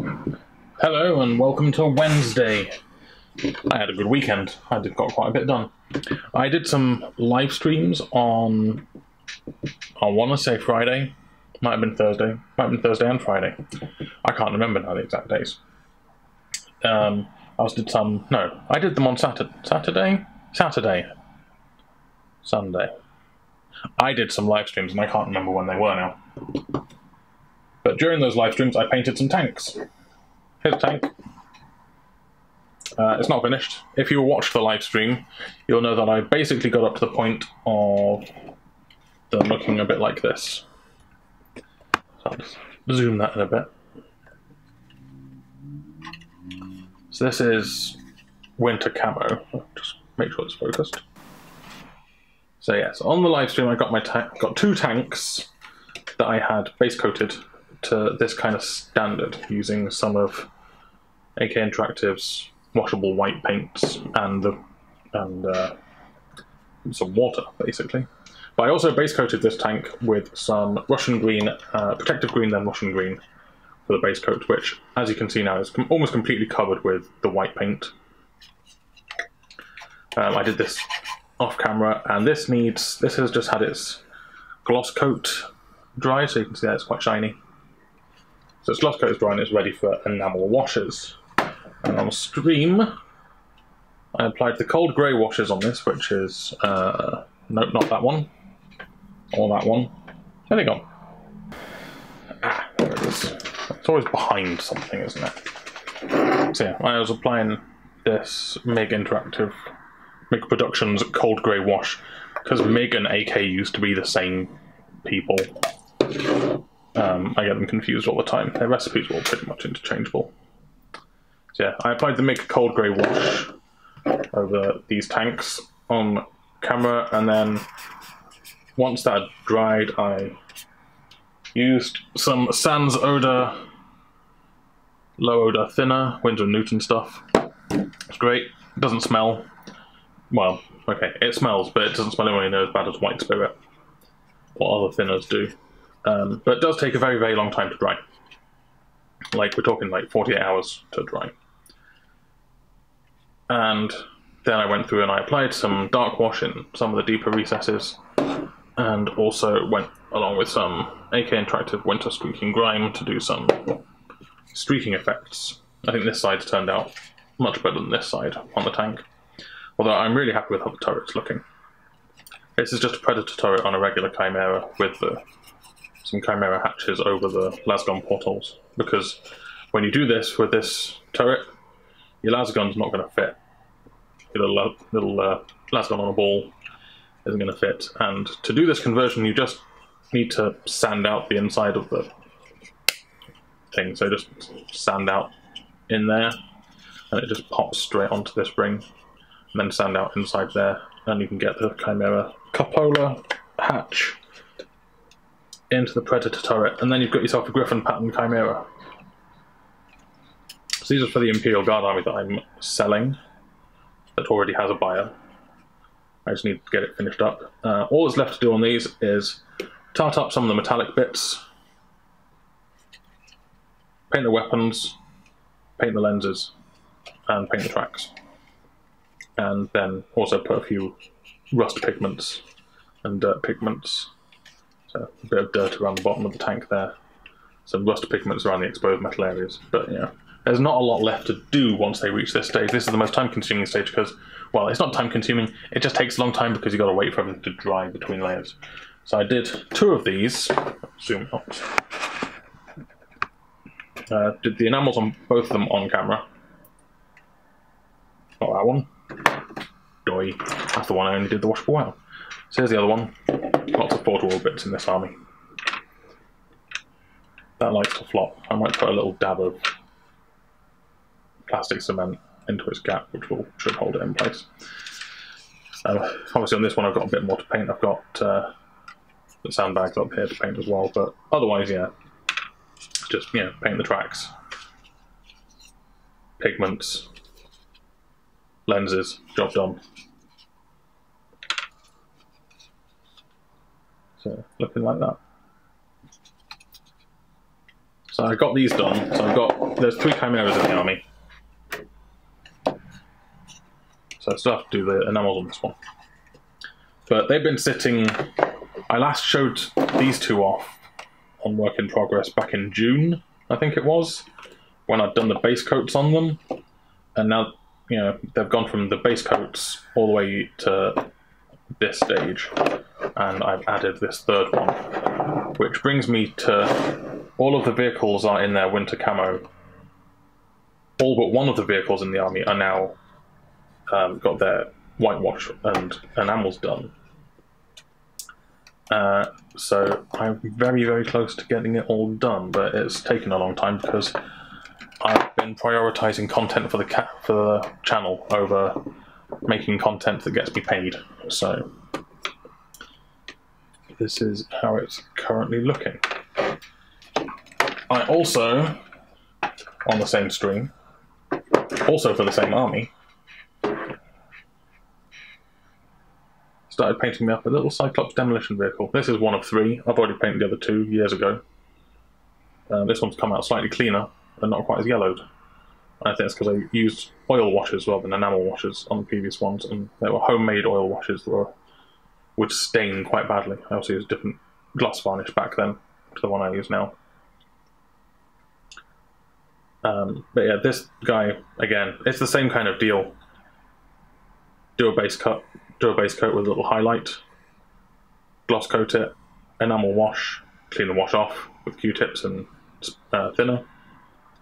Hello and welcome to Wednesday. I had a good weekend. I got quite a bit done. I did some live streams on, I want to say Friday. Might have been Thursday. Might have been Thursday and Friday. I can't remember now the exact days. I did them on Saturday? Sunday. I did some live streams and I can't remember when they were now. But during those live streams I painted some tanks. Here's a tank. It's not finished. If you watched the live stream, you'll know that I basically got up to the point of them looking a bit like this. So I'll just zoom that in a bit. So this is winter camo. Just make sure it's focused. So yes, on the live stream I got two tanks that I had base coated to this kind of standard using some of AK Interactive's washable white paints and some water, basically. But I also base coated this tank with some Russian green, protective green, then Russian green for the base coat, which, as you can see now, is almost completely covered with the white paint. I did this off camera, and this has just had its gloss coat dry, so you can see that it's quite shiny. So its gloss coat is dry and it's ready for enamel washes. And on stream, I applied the cold grey washes on this, which is, nope, not that one, or that one. Where they gone? Ah, there it is. It's always behind something, isn't it? So yeah, I was applying this MiG Productions cold grey wash, because MiG and AK used to be the same people. I get them confused all the time. Their recipes were all pretty much interchangeable. So yeah, I applied the MiG cold grey wash over these tanks on camera, and then once that dried, I used some Sans Odor low odor thinner, Winsor & Newton stuff. It's great. It doesn't smell. Well, okay, it smells, but it doesn't smell anywhere near as bad as white spirit or other thinners do. But it does take a very, very long time to dry. Like, we're talking like 48 hours to dry. And then I went through and I applied some dark wash in some of the deeper recesses, and also went along with some AK Interactive Winter Streaking Grime to do some streaking effects. I think this side's turned out much better than this side on the tank. Although I'm really happy with how the turret's looking. This is just a Predator turret on a regular Chimera with some Chimera hatches over the lasgun portals, because when you do this with this turret, your lasgun's not going to fit. Your little lasgun on a ball isn't going to fit, and to do this conversion you just need to sand out the inside of the thing, so just sand out in there, and it just pops straight onto this ring, and then sand out inside there, and you can get the Chimera cupola hatch into the Predator turret, and then you've got yourself a Griffin pattern Chimera. So these are for the Imperial Guard Army that I'm selling, that already has a buyer. I just need to get it finished up. All that's left to do on these is tart up some of the metallic bits, paint the weapons, paint the lenses, and paint the tracks. And then also put a few rust pigments and dirt pigments. So a bit of dirt around the bottom of the tank there. Some rust pigments around the exposed metal areas. But yeah, there's not a lot left to do once they reach this stage. This is the most time-consuming stage because, well, it's not time-consuming, it just takes a long time because you've got to wait for everything to dry between layers. So I did two of these. Zoom out. Did the enamels on both of them on camera. Not that one. Doi. That's the one I only did the washable well. So here's the other one. Lots of portable bits in this army. That likes to flop. I might put a little dab of plastic cement into its gap, which should hold it in place. Obviously on this one I've got a bit more to paint. I've got the sandbags up here to paint as well, but otherwise, yeah, just, you know, paint the tracks, pigments, lenses, job done. So, looking like that. So I got these done. So there's 3 Chimeras in the army. So I still have to do the enamels on this one. But they've been sitting... I last showed these 2 off on work in progress back in June, I think it was, when I'd done the base coats on them. And now, you know, they've gone from the base coats all the way to this stage. And I've added this 3rd one. Which brings me to... all of the vehicles are in their winter camo. All but one of the vehicles in the army are now got their whitewash and enamels done. So I'm very, very close to getting it all done, but it's taken a long time because I've been prioritising content for the channel over making content that gets me paid. So this is how it's currently looking. I also, on the same stream, also for the same army, started painting me up a little Cyclops demolition vehicle. This is one of 3. I've already painted the other 2 years ago. This one's come out slightly cleaner and not quite as yellowed. I think it's because I used oil washes rather than enamel washes on the previous ones, and they were homemade oil washes that would stain quite badly. I also used different gloss varnish back then to the one I use now. But yeah, this guy, again, it's the same kind of deal. Do a base coat with a little highlight, gloss coat it, enamel wash, clean the wash off with Q-tips and thinner,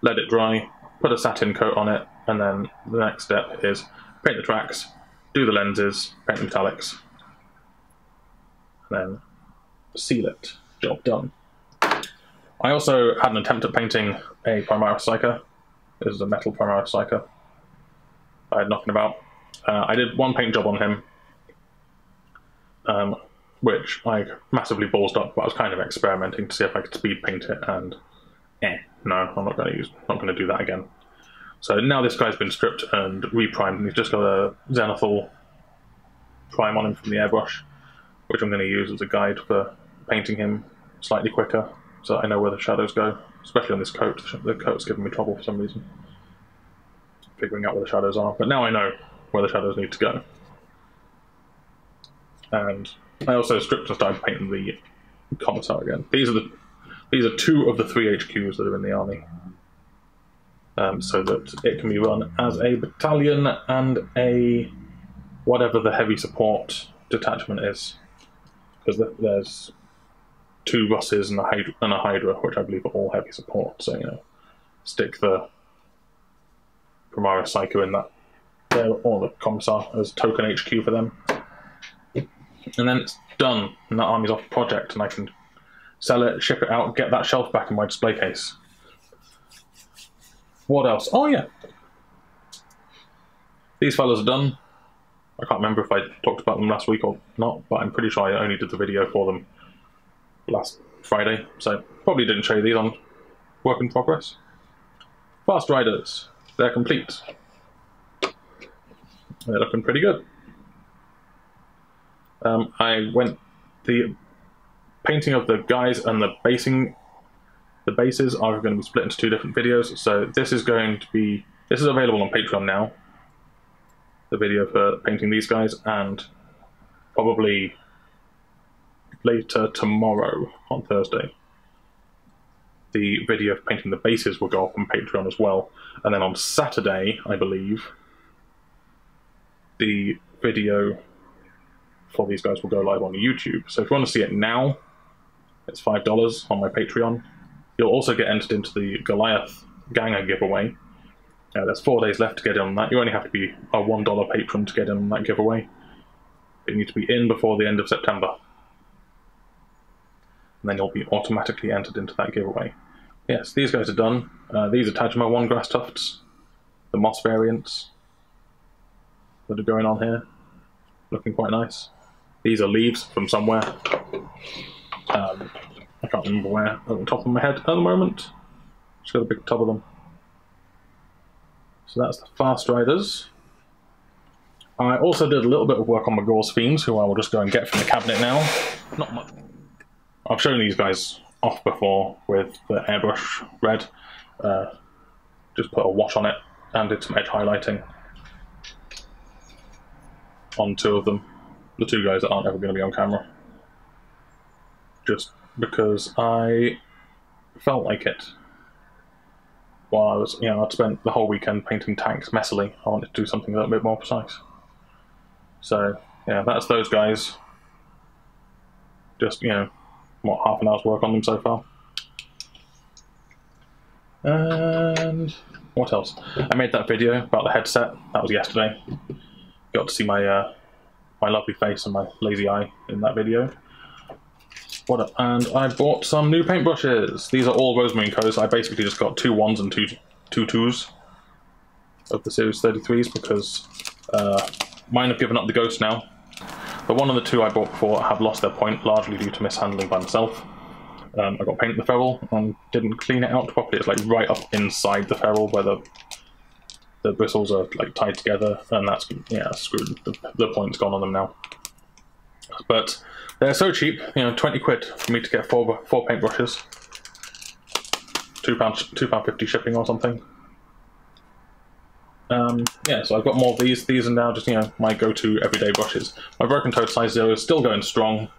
let it dry, put a satin coat on it, and then the next step is paint the tracks, do the lenses, paint the metallics, and then seal it. Job done. I also had an attempt at painting a Primaris Psyker. This is a metal Primaris Psyker. I had nothing about. I did 1 paint job on him, which I massively ballsed up, but I was kind of experimenting to see if I could speed paint it, and no, I'm not going to do that again. So now this guy's been stripped and reprimed, and he's just got a Zenithal prime on him from the airbrush, which I'm going to use as a guide for painting him slightly quicker, so that I know where the shadows go, especially on this coat. The coat's giving me trouble for some reason, figuring out where the shadows are, but now I know where the shadows need to go. And I also stripped and started painting the commissar again. These are 2 of the 3 HQs that are in the army, so that it can be run as a battalion and a whatever the heavy support detachment is, because there's 2 Russes and a Hydra, which I believe are all heavy support. So, you know, stick the Primaris Psycho in that there, or the commissar as token HQ for them. And then it's done, and that army's off project, and I can sell it, ship it out, get that shelf back in my display case. What else? Oh yeah, these fellas are done. I can't remember if I talked about them last week or not, but I'm pretty sure I only did the video for them last Friday, so probably didn't show you these on work in progress. Farstriders, they're complete. They're looking pretty good. The painting of the guys and the bases are going to be split into 2 different videos. So this is available on Patreon now, the video for painting these guys, and probably later tomorrow on Thursday the video of painting the bases will go up on Patreon as well, and then on Saturday, I believe, the video for these guys will go live on YouTube. So if you want to see it now, it's $5 on my Patreon. You'll also get entered into the Goliath Ganger giveaway. There's 4 days left to get in on that. You only have to be a $1 patron to get in on that giveaway. You need to be in before the end of September, and then you'll be automatically entered into that giveaway. Yes, these guys are done. These are Tajima 1 grass tufts, the moss variants that are going on here, looking quite nice. These are leaves from somewhere. I can't remember where, at the top of my head at the moment. Just got a big tub of them. So that's the Farstriders. I also did a little bit of work on my Gorse Fiends, who I will just go and get from the cabinet now. Not much. I've shown these guys off before with the airbrush red. Just put a wash on it and did some edge highlighting on two of them. The two guys that aren't ever going to be on camera. Just because I felt like it. While I was, I'd spent the whole weekend painting tanks messily. I wanted to do something a little bit more precise. So, yeah, that's those guys. Just, what, half an hour's work on them so far. And what else? I made that video about the headset. That was yesterday. Got to see my my lovely face and my lazy eye in that video. And I bought some new paintbrushes. These are all Rosemary & Co.'s. I basically just got 2 1s and 2 2s of the Series 33s because mine have given up the ghost now. The one and the 2 I bought before have lost their point, largely due to mishandling by myself. I got paint in the ferrule and didn't clean it out properly. It's like right up inside the ferrule where the bristles are like tied together, and that's screwed. The point's gone on them now. But they're so cheap, 20 quid for me to get four paintbrushes. £2.50 shipping or something. So I've got more of these. These are now just my go-to everyday brushes. My Broken Toad size 0 is still going strong.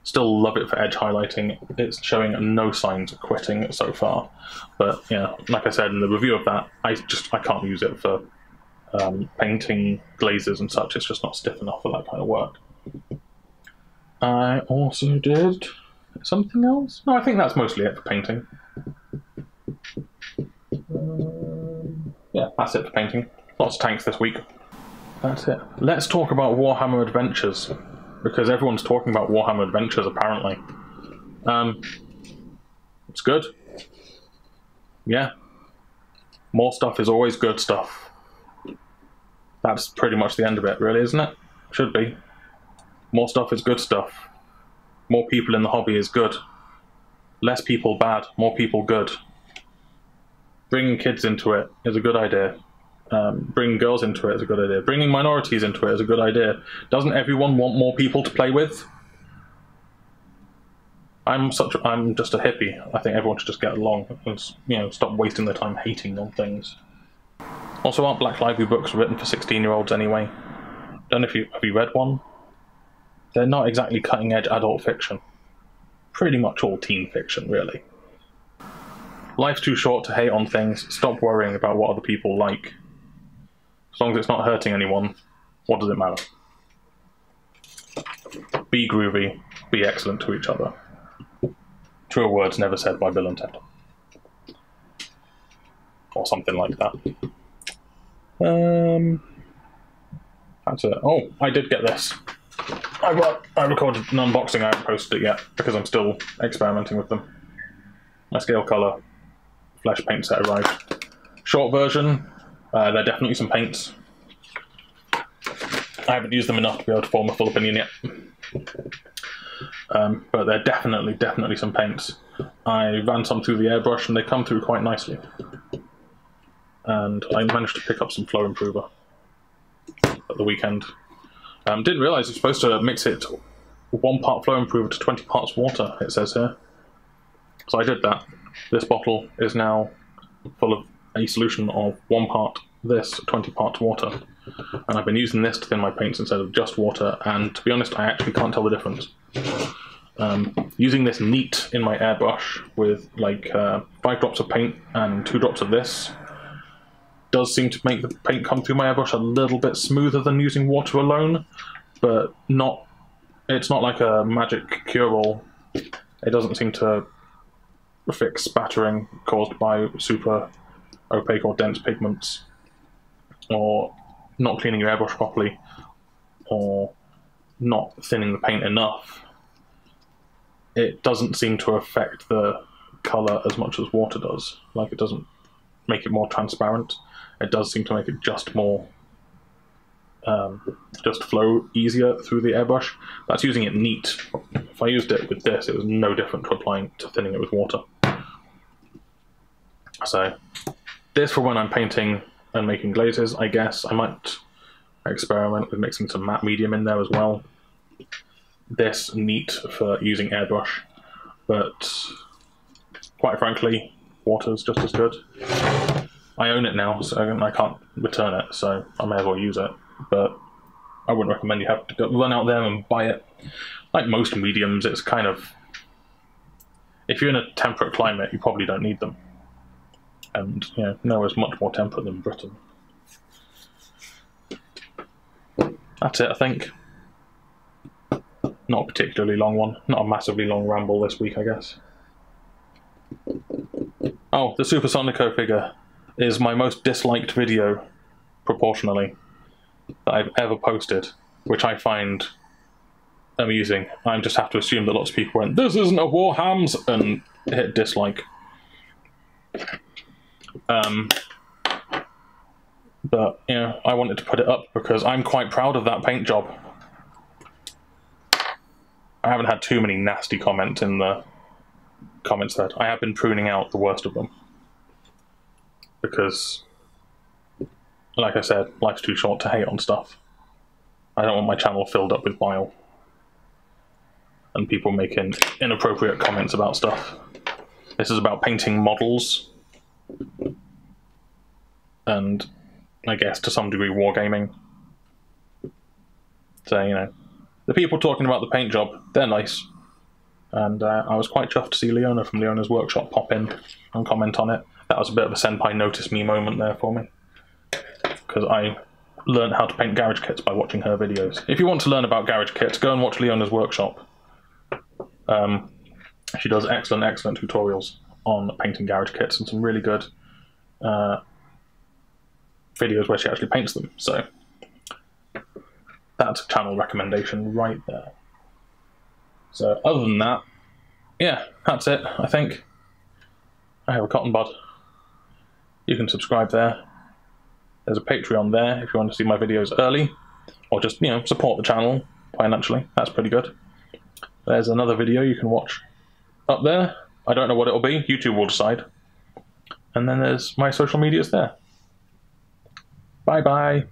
Still love it for edge highlighting. It's showing no signs of quitting so far. But like I said in the review of that, I can't use it for painting glazes and such. It's just not stiff enough for that kind of work. I also did something else. No, I think that's mostly it for painting. Yeah, that's it for painting. Lots of tanks this week. That's it. Let's talk about Warhammer Adventures, because everyone's talking about Warhammer Adventures apparently. It's good. Yeah. More stuff is always good stuff. That's pretty much the end of it, really, isn't it? Should be. More stuff is good stuff. More people in the hobby is good. Less people bad, more people good. Bringing kids into it is a good idea. Bringing girls into it is a good idea. Bringing minorities into it is a good idea. Doesn't everyone want more people to play with? I'm just a hippie. I think everyone should just get along and stop wasting their time hating on things. Also, aren't Black Library books written for 16-year-olds anyway? Don't know if have you read one? They're not exactly cutting-edge adult fiction. Pretty much all teen fiction, really. Life's too short to hate on things. Stop worrying about what other people like. As long as it's not hurting anyone, what does it matter? Be groovy, be excellent to each other. Truer words never said by Bill and Ted. Or something like that. That's it. Oh, I did get this. I recorded an unboxing, I haven't posted it yet, because I'm still experimenting with them. My scale colour flesh paint set arrived. Short version, there are definitely some paints. I haven't used them enough to be able to form a full opinion yet. But there are definitely some paints. I ran some through the airbrush and they come through quite nicely. And I managed to pick up some flow improver at the weekend. Didn't realise you're supposed to mix it 1 part flow improver to 20 parts water, it says here. So I did that. This bottle is now full of a solution of 1 part this, 20 parts water. And I've been using this to thin my paints instead of just water, and to be honest, I actually can't tell the difference. Using this neat in my airbrush with like 5 drops of paint and 2 drops of this does seem to make the paint come through my airbrush a little bit smoother than using water alone, but it's not like a magic cure-all. It doesn't seem to fix spattering caused by super opaque or dense pigments, or not cleaning your airbrush properly, or not thinning the paint enough. It doesn't seem to affect the colour as much as water does. Like, it doesn't make it more transparent. It does seem to make it just more, just flow easier through the airbrush. That's using it neat. If I used it with this, it was no different to thinning it with water. So, this for when I'm painting and making glazes, I guess. I might experiment with mixing some matte medium in there as well. This neat for using airbrush. but quite frankly, water's just as good. I own it now, so I can't return it, so I may as well use it. But I wouldn't recommend you have to go run out there and buy it. Like most mediums, it's kind of... If you're in a temperate climate, you probably don't need them. And, you know, nowhere's much more temperate than Britain. That's it, I think. Not a particularly long one. Not a massively long ramble this week, I guess. Oh, the Supersonico figure is my most disliked video, proportionally, that I've ever posted, which I find amusing. I just have to assume that lots of people went, "This isn't a Warhams," and hit dislike. But, you know, I wanted to put it up because I'm quite proud of that paint job. I haven't had too many nasty comments in the comments thread. I have been pruning out the worst of them. Because, like I said, life's too short to hate on stuff. I don't want my channel filled up with bile. And people making inappropriate comments about stuff. This is about painting models. And, I guess, to some degree, wargaming. So, you know, the people talking about the paint job, they're nice. And I was quite chuffed to see Leona from Leona's Workshop pop in and comment on it. That was a bit of a Senpai Notice Me moment there for me. Because I learned how to paint garage kits by watching her videos. If you want to learn about garage kits, go and watch Leona's Workshop. She does excellent tutorials on painting garage kits and some really good videos where she actually paints them. So that's a channel recommendation right there. So other than that, yeah, that's it, I think. I have a cotton bud. You can subscribe there. There's a Patreon there if you want to see my videos early, or just, you know, support the channel financially. That's pretty good. There's another video you can watch up there. I don't know what it'll be. YouTube will decide. And then there's my social medias there. Bye-bye.